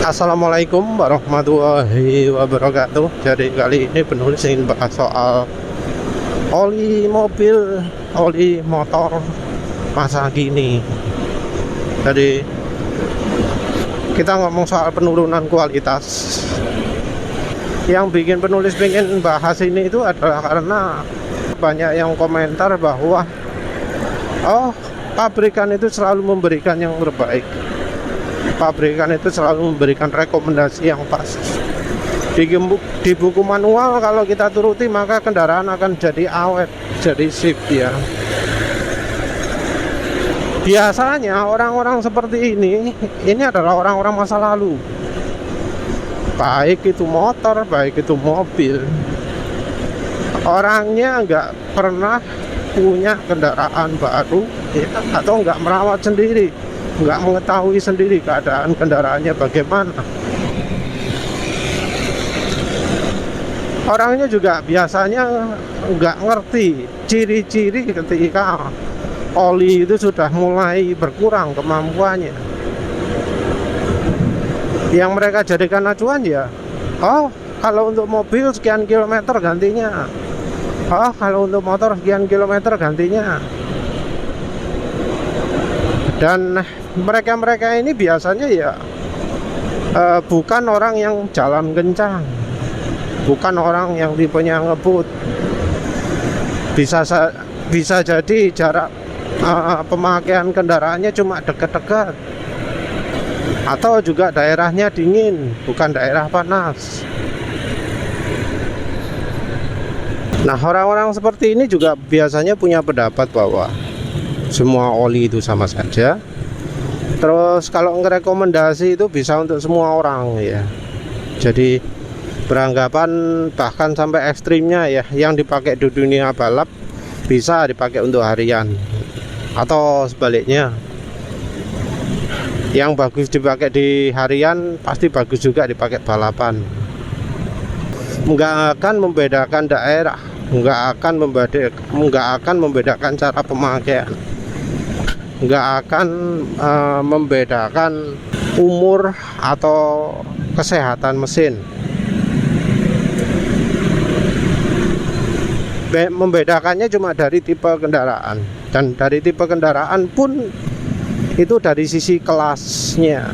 Assalamualaikum warahmatullahi wabarakatuh. Jadi kali ini penulis ingin bahas soal oli mobil, oli motor masa kini. Jadi kita ngomong soal penurunan kualitas. Yang bikin penulis pengen bahas ini itu adalah karena banyak yang komentar bahwa pabrikan itu selalu memberikan yang terbaik. Pabrikan itu selalu memberikan rekomendasi yang pas. Di buku manual kalau kita turuti maka kendaraan akan jadi awet, jadi sip ya. Biasanya orang-orang seperti ini adalah orang-orang masa lalu. Baik itu motor, baik itu mobil. Orangnya nggak pernah punya kendaraan baru ya, atau nggak merawat sendiri, nggak mengetahui sendiri keadaan kendaraannya bagaimana. Orangnya juga biasanya nggak ngerti ciri-ciri ketika oli itu sudah mulai berkurang kemampuannya. Yang mereka jadikan acuan ya, kalau untuk mobil sekian kilometer gantinya, kalau untuk motor sekian kilometer gantinya. Dan mereka ini biasanya ya bukan orang yang jalan kencang, bukan orang yang tipenya ngebut. Bisa jadi jarak pemakaian kendaraannya cuma dekat-dekat, atau juga daerahnya dingin, bukan daerah panas. Nah, orang-orang seperti ini juga biasanya punya pendapat bahwa semua oli itu sama saja. Terus kalau ngerekomendasi itu bisa untuk semua orang ya. Jadi beranggapan bahkan sampai ekstrimnya ya, yang dipakai di dunia balap bisa dipakai untuk harian, atau sebaliknya, yang bagus dipakai di harian pasti bagus juga dipakai balapan. Nggak akan membedakan daerah, nggak akan membedakan cara pemakaian, nggak akan membedakan umur atau kesehatan mesin. Membedakannya cuma dari tipe kendaraan, dan dari tipe kendaraan pun itu dari sisi kelasnya.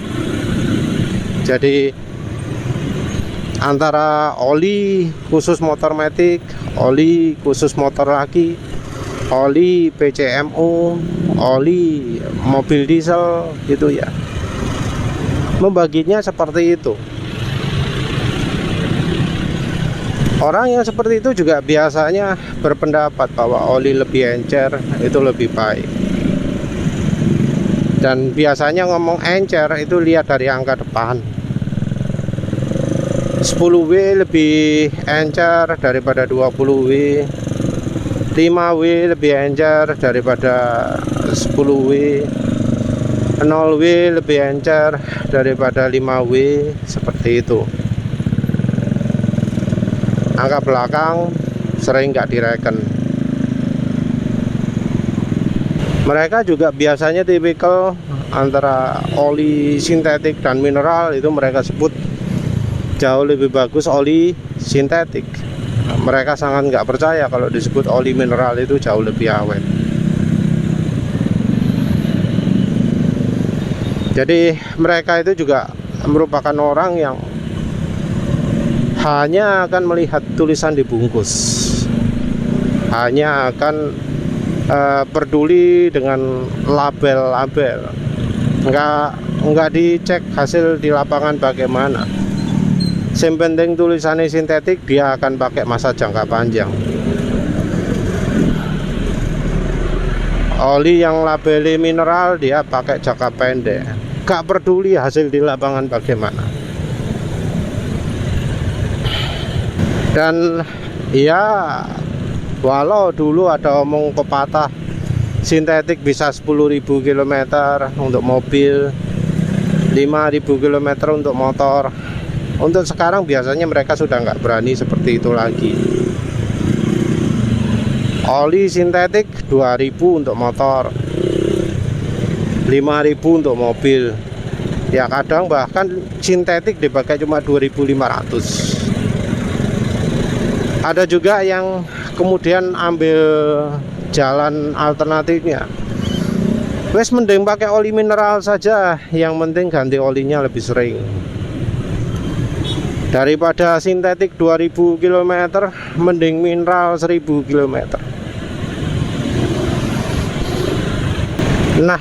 Jadi antara oli khusus motor matic, oli khusus motor laki, oli PCMO, oli mobil diesel gitu ya, membaginya seperti itu. Orang yang seperti itu juga biasanya berpendapat bahwa oli lebih encer itu lebih baik. Dan biasanya ngomong encer itu lihat dari angka depan. 10W lebih encer daripada 20W, 5W lebih encer daripada 10W, 0W lebih encer daripada 5W, seperti itu. Angka belakang sering nggak direken. Mereka juga biasanya tipikal antara oli sintetik dan mineral, itu mereka sebut jauh lebih bagus oli sintetik. Mereka sangat nggak percaya kalau disebut oli mineral itu jauh lebih awet. Jadi mereka itu juga merupakan orang yang hanya akan melihat tulisan di bungkus, hanya akan peduli dengan label-label, nggak dicek hasil di lapangan bagaimana. Yang penting tulisannya sintetik, dia akan pakai masa jangka panjang. Oli yang labelnya mineral dia pakai jangka pendek, nggak peduli hasil di lapangan bagaimana. Dan ya, walau dulu ada omong pepatah sintetik bisa 10.000 km untuk mobil, 5.000 km untuk motor. Untuk sekarang biasanya mereka sudah nggak berani seperti itu lagi. Oli sintetik 2.000 untuk motor, 5.000 untuk mobil. Ya kadang bahkan sintetik dipakai cuma 2.500. Ada juga yang kemudian ambil jalan alternatifnya, wes mending pakai oli mineral saja, yang penting ganti olinya lebih sering. Daripada sintetik 2000 km, mending mineral 1000 km. Nah,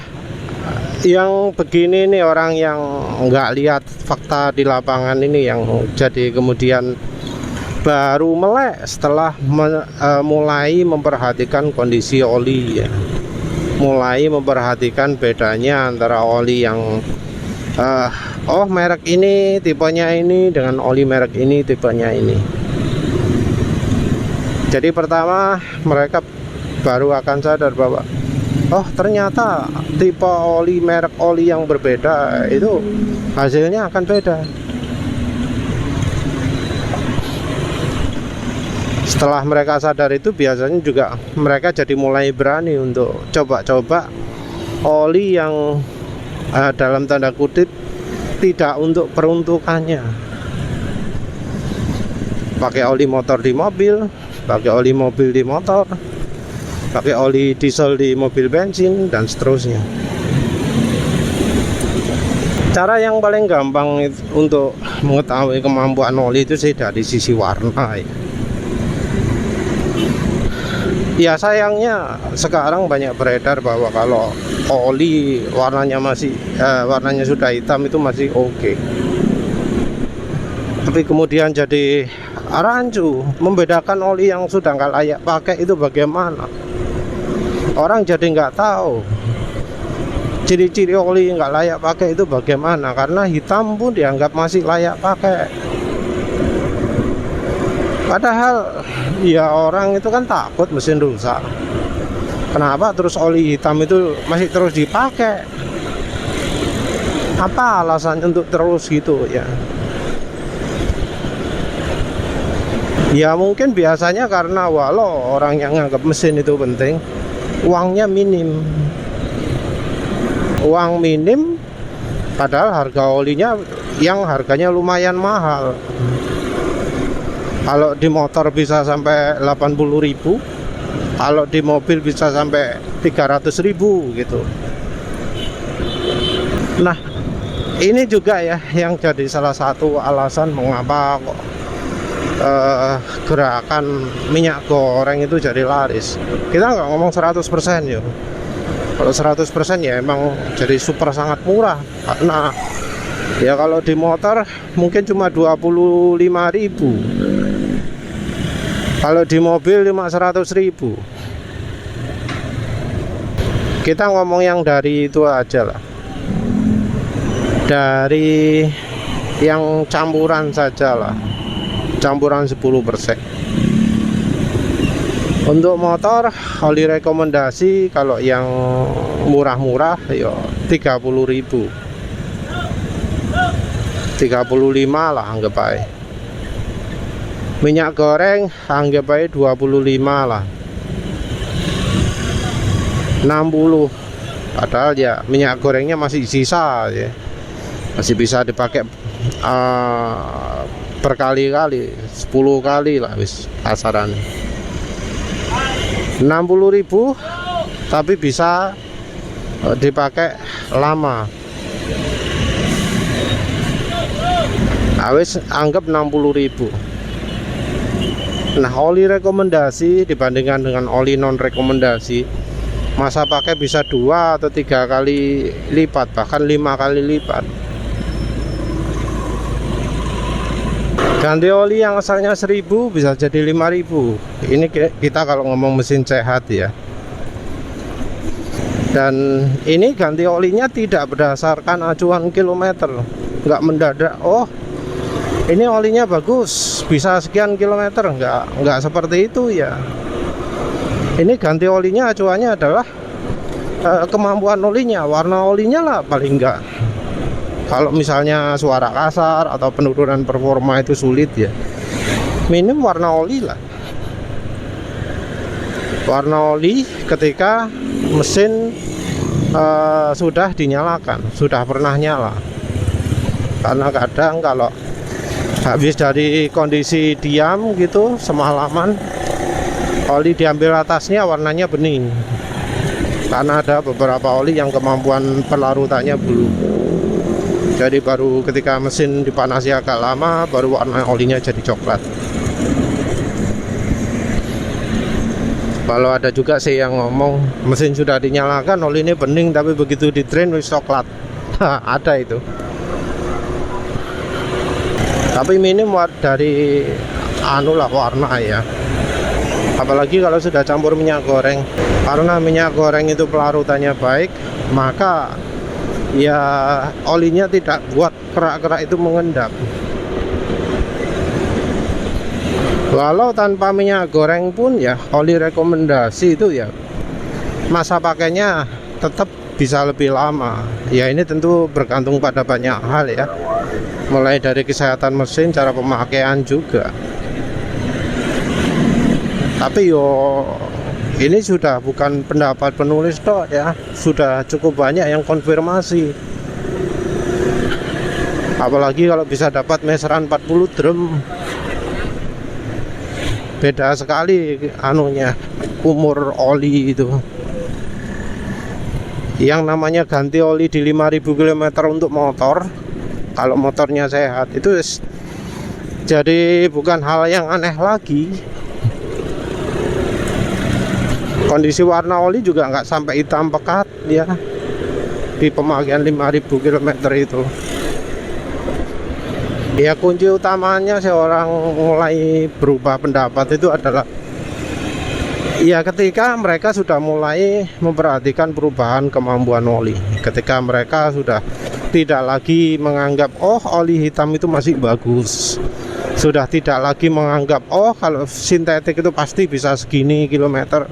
yang begini nih, orang yang nggak lihat fakta di lapangan ini yang jadi kemudian baru melek setelah mulai memperhatikan kondisi oli ya. Mulai memperhatikan bedanya antara oli yang oh merek ini tipenya ini dengan oli merek ini tipenya ini. Jadi pertama mereka baru akan sadar bahwa oh ternyata tipe oli merek oli yang berbeda itu hasilnya akan beda. Setelah mereka sadar itu biasanya juga mereka jadi mulai berani untuk coba-coba oli yang dalam tanda kutip tidak untuk peruntukannya. Pakai oli motor di mobil, pakai oli mobil di motor, pakai oli diesel di mobil bensin, dan seterusnya. Cara yang paling gampang untuk mengetahui kemampuan oli itu sih dari sisi warna ya. Ya sayangnya sekarang banyak beredar bahwa kalau oli warnanya warnanya sudah hitam itu masih oke. Tapi kemudian jadi rancu membedakan oli yang sudah nggak layak pakai itu bagaimana. Orang jadi nggak tahu ciri-ciri oli nggak layak pakai itu bagaimana, karena hitam pun dianggap masih layak pakai. Padahal ya orang itu kan takut mesin rusak. Kenapa terus oli hitam itu masih terus dipakai? Apa alasannya untuk terus gitu ya? Ya mungkin biasanya karena walau orang yang nganggap mesin itu penting, uangnya minim. Uang minim padahal harga olinya yang harganya lumayan mahal. Kalau di motor bisa sampai 80.000, kalau di mobil bisa sampai 300.000 gitu. Nah, ini juga ya yang jadi salah satu alasan mengapa kok gerakan minyak goreng itu jadi laris. Kita nggak ngomong 100% ya. Kalau 100% ya emang jadi super sangat murah. Karena ya kalau di motor mungkin cuma 25.000. Kalau di mobil cuma 100.000. Kita ngomong yang dari itu aja lah. Dari yang campuran saja lah. Campuran 10%. Untuk motor oli rekomendasi kalau yang murah-murah ya 30.000. 35 lah anggap aja. Minyak goreng anggap aja 25 lah, 60. Padahal ya minyak gorengnya masih sisa ya, masih bisa dipakai berkali-kali, 10 kali lah wis kasaran. 60.000 tapi bisa dipakai lama. Nah, wis anggap 60.000. Nah, oli rekomendasi dibandingkan dengan oli non rekomendasi, masa pakai bisa 2 atau 3 kali lipat, bahkan 5 kali lipat. Ganti oli yang asalnya 1.000 bisa jadi 5.000. Ini kita kalau ngomong mesin sehat ya. Dan ini ganti olinya tidak berdasarkan acuan kilometer, nggak mendadak. Oh, ini olinya bagus, bisa sekian kilometer, nggak seperti itu ya. Ini ganti olinya acuannya adalah kemampuan olinya, warna olinya lah paling enggak. Kalau misalnya suara kasar atau penurunan performa itu sulit ya, minim warna oli lah. Warna oli ketika mesin sudah dinyalakan, sudah pernah nyala. Karena kadang kalau habis dari kondisi diam gitu semalaman, oli diambil atasnya warnanya bening. Karena ada beberapa oli yang kemampuan pelarutannya belum. Jadi baru ketika mesin dipanasi agak lama, baru warna olinya jadi coklat. Kalau ada juga sih yang ngomong mesin sudah dinyalakan, oli ini bening, tapi begitu di drain wis coklat. Ada itu. Tapi minim dari warna ya. Apalagi kalau sudah campur minyak goreng. Karena minyak goreng itu pelarutannya baik, maka ya olinya tidak buat kerak-kerak itu mengendap. Walau tanpa minyak goreng pun ya, oli rekomendasi itu ya masa pakainya tetap bisa lebih lama. Ya ini tentu bergantung pada banyak hal ya, mulai dari kesehatan mesin, cara pemakaian juga. Tapi ini sudah bukan pendapat penulis toh ya, sudah cukup banyak yang konfirmasi. Apalagi kalau bisa dapat meseran 40 drum. Beda sekali anunya, umur oli itu. Yang namanya ganti oli di 5000 km untuk motor, kalau motornya sehat, itu jadi bukan hal yang aneh lagi. Kondisi warna oli juga nggak sampai hitam pekat ya di pemakaian 5000 km itu. Ya kunci utamanya seorang mulai berubah pendapat itu adalah ya ketika mereka sudah mulai memperhatikan perubahan kemampuan oli. Ketika mereka sudah tidak lagi menganggap oli hitam itu masih bagus, sudah tidak lagi menganggap kalau sintetik itu pasti bisa segini kilometer,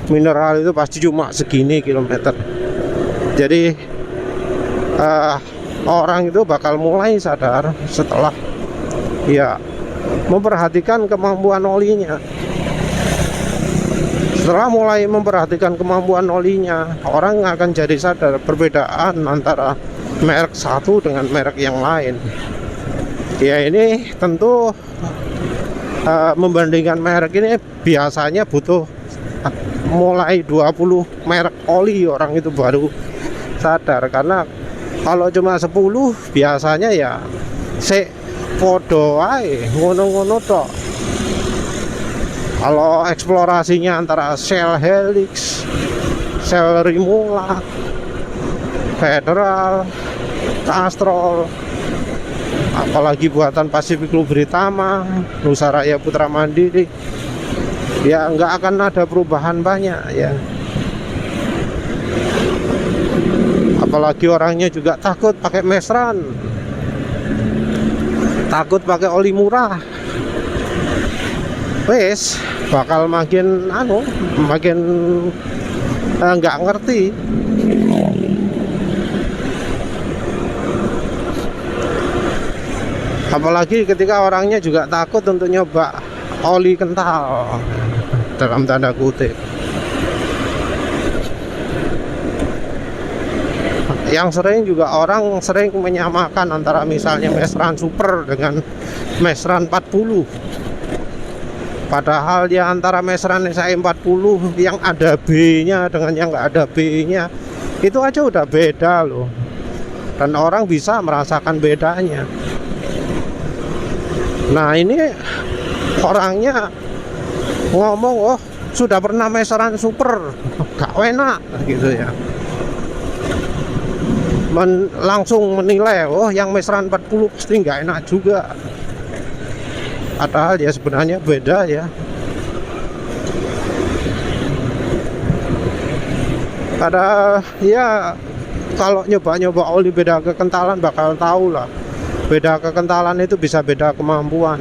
mineral itu pasti cuma segini kilometer. Jadi orang itu bakal mulai sadar setelah ya memperhatikan kemampuan olinya. Setelah mulai memperhatikan kemampuan olinya, orang akan jadi sadar perbedaan antara merek satu dengan merek yang lain. Ya ini tentu membandingkan merek ini biasanya butuh mulai 20 merek oli orang itu baru sadar. Karena kalau cuma 10 biasanya ya podo ae ngono-ngono tok. Kalau eksplorasinya antara Shell Helix, Shell Rimula, Federal, Castrol, apalagi buatan Pacific Lubritama, Nusa Raya Putra Mandiri, ya nggak akan ada perubahan banyak ya. Apalagi orangnya juga takut pakai mesran, takut pakai oli murah. Wes bakal makin nggak ngerti. Apalagi ketika orangnya juga takut untuk nyoba oli kental dalam tanda kutip. Yang sering juga orang sering menyamakan antara misalnya mesran super dengan mesran 40. Padahal ya antara mesran SAE 40 yang ada B-nya dengan yang nggak ada B-nya itu aja udah beda loh. Dan orang bisa merasakan bedanya. Nah ini orangnya ngomong sudah pernah mesran super, gak enak gitu ya. Langsung menilai yang mesran 40 pasti nggak enak juga. Padahal ya sebenarnya beda ya. Padahal ya kalau nyoba-nyoba oli beda kekentalan bakal tahu lah. Beda kekentalan itu bisa beda kemampuan.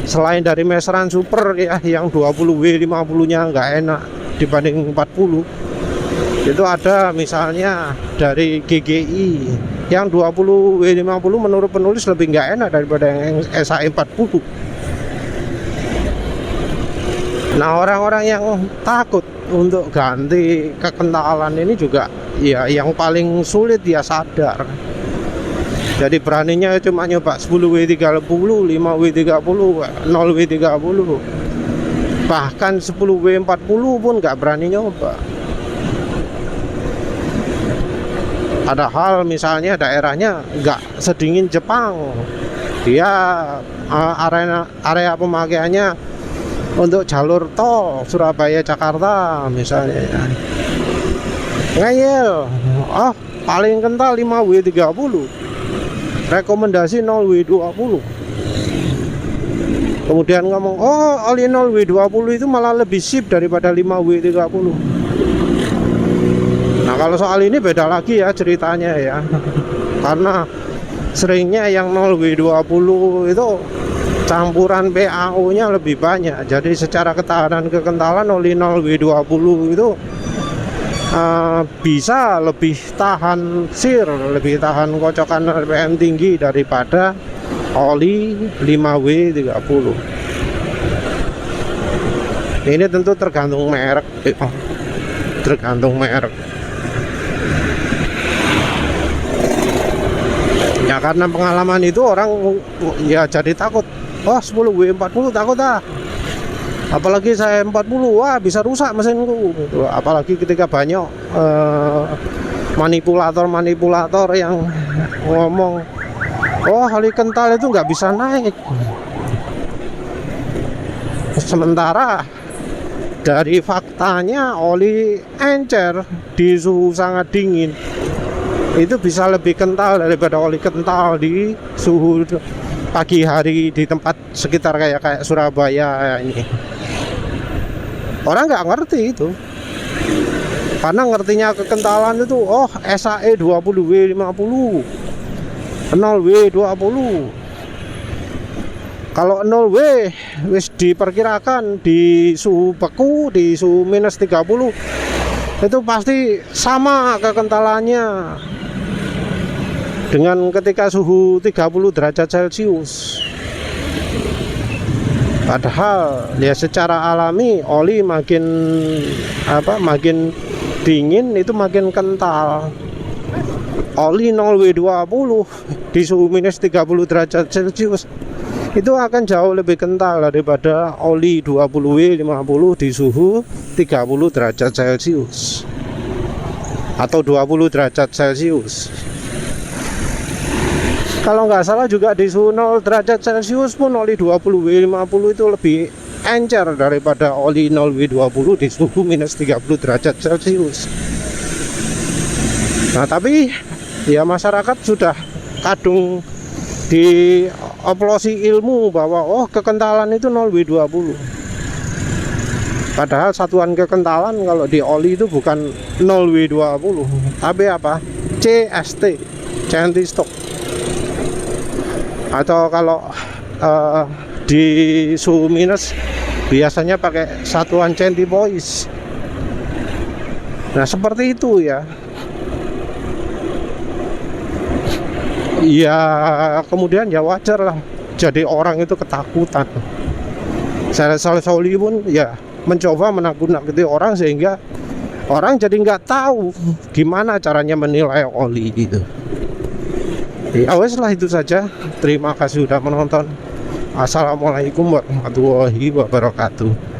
Selain dari mesran super ya yang 20W50 nya nggak enak dibanding 40, itu ada misalnya dari GGI yang 20W50 menurut penulis lebih nggak enak daripada yang SAE 40. Nah orang-orang yang takut untuk ganti kekentalan ini juga ya yang paling sulit dia sadar Jadi beraninya cuma nyoba 10W30, 5W30, 0W30. Bahkan 10W40 pun nggak berani nyoba. Padahal misalnya daerahnya nggak sedingin Jepang, dia area pemakaiannya untuk jalur tol Surabaya Jakarta misalnya ya. Ngeyel, paling kental 5W30, rekomendasi 0W20. Kemudian ngomong, oli 0W20 itu malah lebih sip daripada 5W30. Nah kalau soal ini beda lagi ya ceritanya ya, karena seringnya yang 0W20 itu campuran PAO nya lebih banyak. Jadi secara ketahanan kekentalan oli 0W20 itu bisa lebih tahan sir, lebih tahan kocokan RPM tinggi daripada oli 5W30. Ini tentu tergantung merek, tergantung merek. Ya karena pengalaman itu orang ya jadi takut. 10W40 takut apalagi saya 40, wah bisa rusak mesinku. Apalagi ketika banyak manipulator yang ngomong, oli kental itu nggak bisa naik. Sementara dari faktanya oli encer di suhu sangat dingin itu bisa lebih kental daripada oli kental di suhu pagi hari di tempat sekitar kayak Surabaya ini. Orang nggak ngerti itu, karena ngertinya kekentalan itu SAE 20W50, 0W20. Kalau 0W wis diperkirakan di suhu beku, di suhu minus 30 itu pasti sama kekentalannya dengan ketika suhu 30 derajat Celcius. Padahal ya secara alami oli makin dingin itu makin kental. Oli 0W20 di suhu minus 30 derajat Celcius itu akan jauh lebih kental daripada oli 20W50 di suhu 30 derajat Celcius atau 20 derajat Celcius. Kalau nggak salah juga di suhu 0 derajat Celcius pun oli 20W50 itu lebih encer daripada oli 0W20 di suhu minus 30 derajat Celcius. Nah tapi ya masyarakat sudah kadung dioplosi ilmu bahwa kekentalan itu 0W20. Padahal satuan kekentalan kalau di oli itu bukan 0W20 tapi apa? CST, Centi Stock. Atau kalau di suhu minus biasanya pakai satuan Centipoise. Nah seperti itu ya. Ya kemudian ya wajar lah jadi orang itu ketakutan. Saya Soli pun ya mencoba menakut-nakuti orang sehingga orang jadi nggak tahu gimana caranya menilai oli gitu. Ya wes lah itu saja. Terima kasih sudah menonton. Assalamualaikum warahmatullahi wabarakatuh.